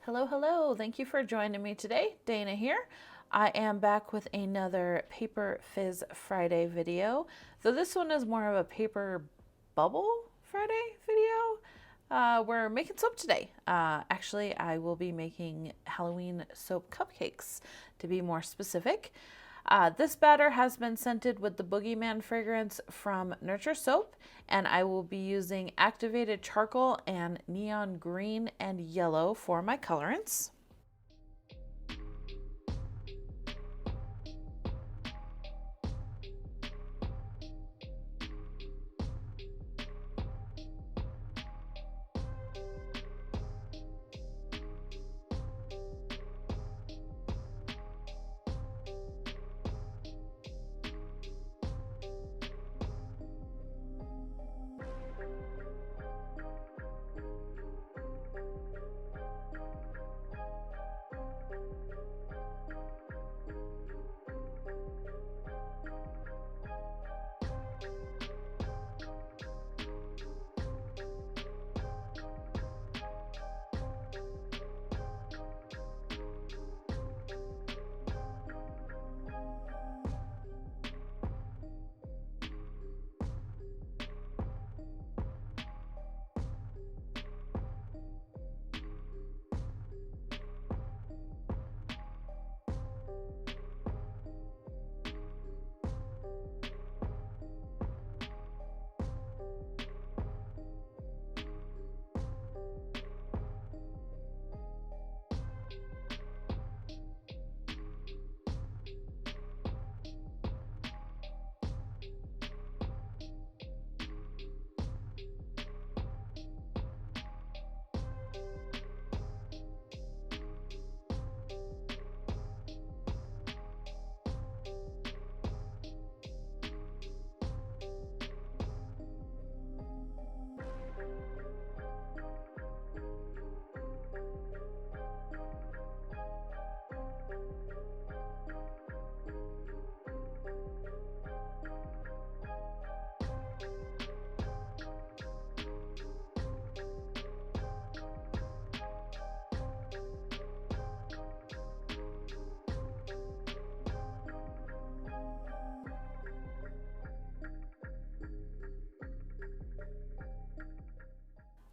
Hello, hello. Thank you for joining me today. Dana here. I am back with another Paper Fizz Friday video. Though this one is more of a paper bubble Friday video. We're making soap today. Actually, I will be making Halloween soap cupcakes, to be more specific. This batter has been scented with the Boogeyman fragrance from Nurture Soap, and I will be using activated charcoal and neon green and yellow for my colorants.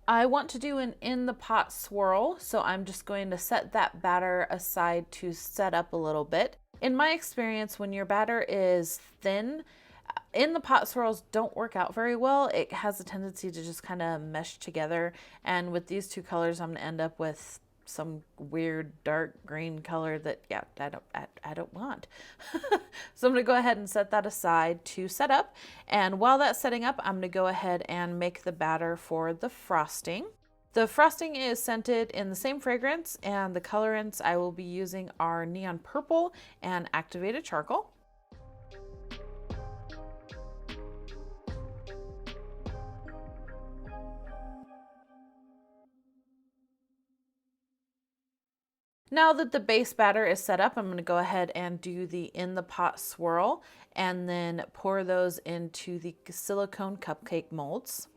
I want to do an in the pot swirl, so I'm just going to set that batter aside to set up a little bit. In my experience, when your batter is thin, in the pot swirls don't work out very well. It has a tendency to just kind of mesh together, and with these two colors I'm gonna end up with some weird dark green color that I don't want. So I'm gonna go ahead and set that aside to set up, and while that's setting up I'm gonna go ahead and make the batter for the frosting. The frosting is scented in the same fragrance, and the colorants I will be using are neon purple and activated charcoal. Now that the base batter is set up, I'm going to go ahead and do the in the pot swirl and then pour those into the silicone cupcake molds.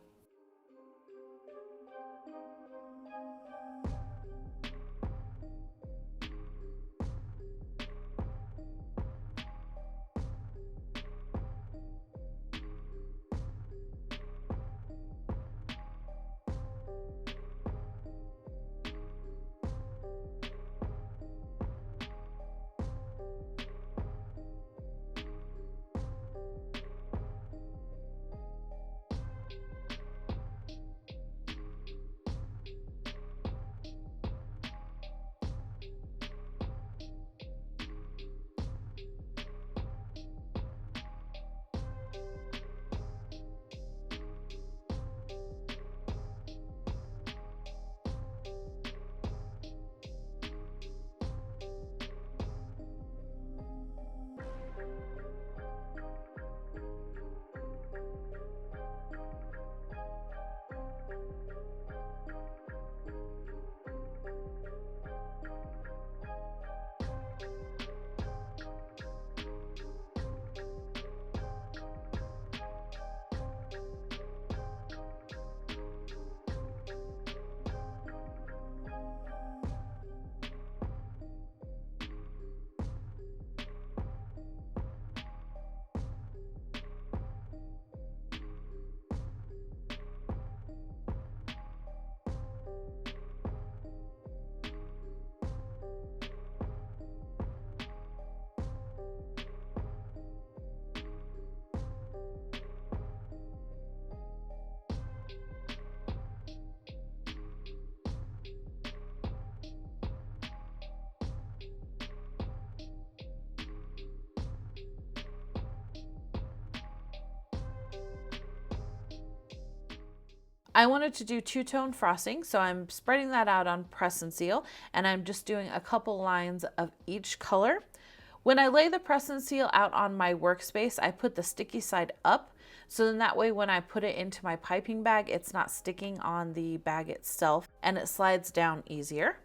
I wanted to do two-tone frosting, so I'm spreading that out on press and seal, and I'm just doing a couple lines of each color. When I lay the press and seal out on my workspace, I put the sticky side up, so then that way when I put it into my piping bag, it's not sticking on the bag itself and it slides down easier.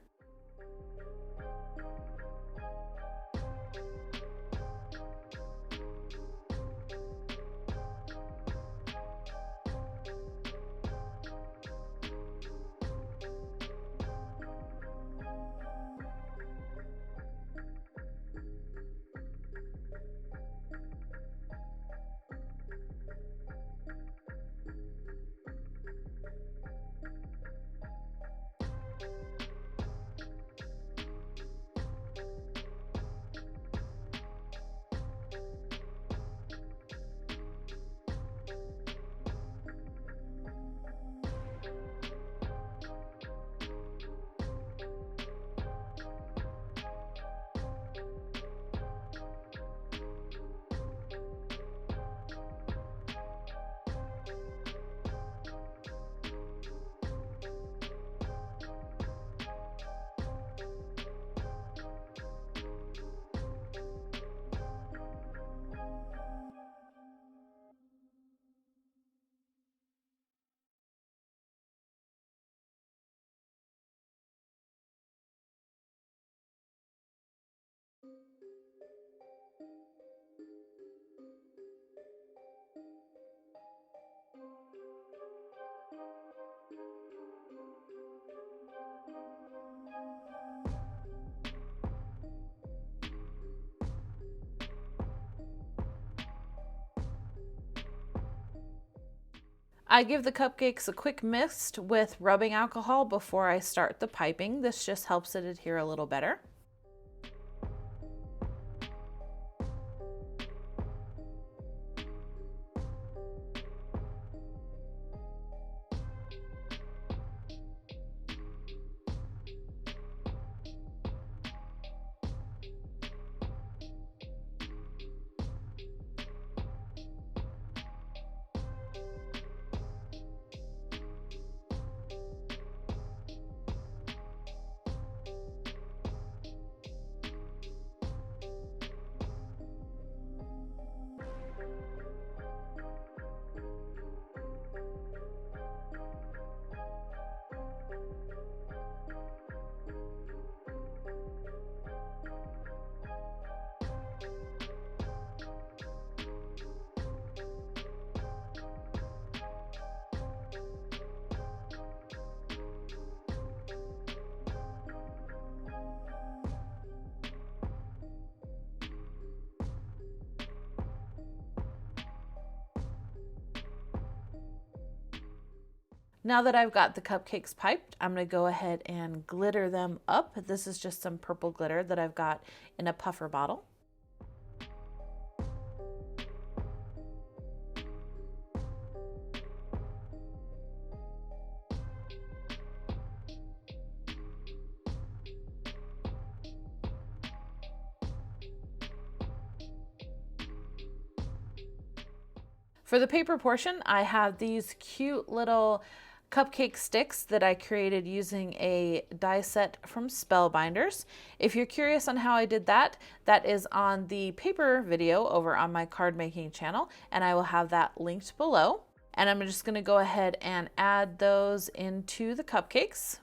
I give the cupcakes a quick mist with rubbing alcohol before I start the piping. This just helps it adhere a little better. Now that I've got the cupcakes piped, I'm going to go ahead and glitter them up. This is just some purple glitter that I've got in a puffer bottle. For the paper portion, I have these cute little cupcake sticks that I created using a die set from Spellbinders. If you're curious on how I did that, that is on the paper video over on my card making channel, and I will have that linked below. And I'm just going to go ahead and add those into the cupcakes.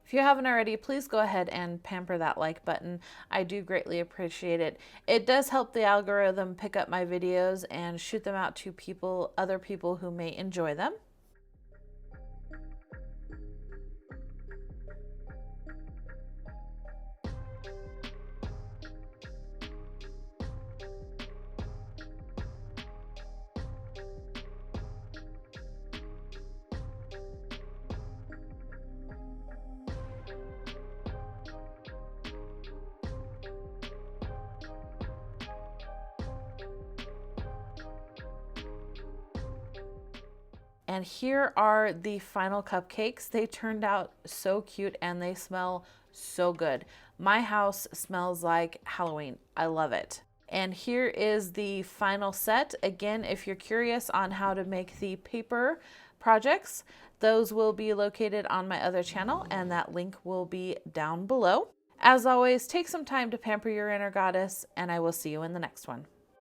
If you haven't already, please go ahead and pamper that like button. I do greatly appreciate it. It does help the algorithm pick up my videos and shoot them out to other people who may enjoy them. And here are the final cupcakes. They turned out so cute and they smell so good. My house smells like Halloween. I love it. And here is the final set. Again, if you're curious on how to make the paper projects, those will be located on my other channel, and that link will be down below. As always, take some time to pamper your inner goddess, and I will see you in the next one.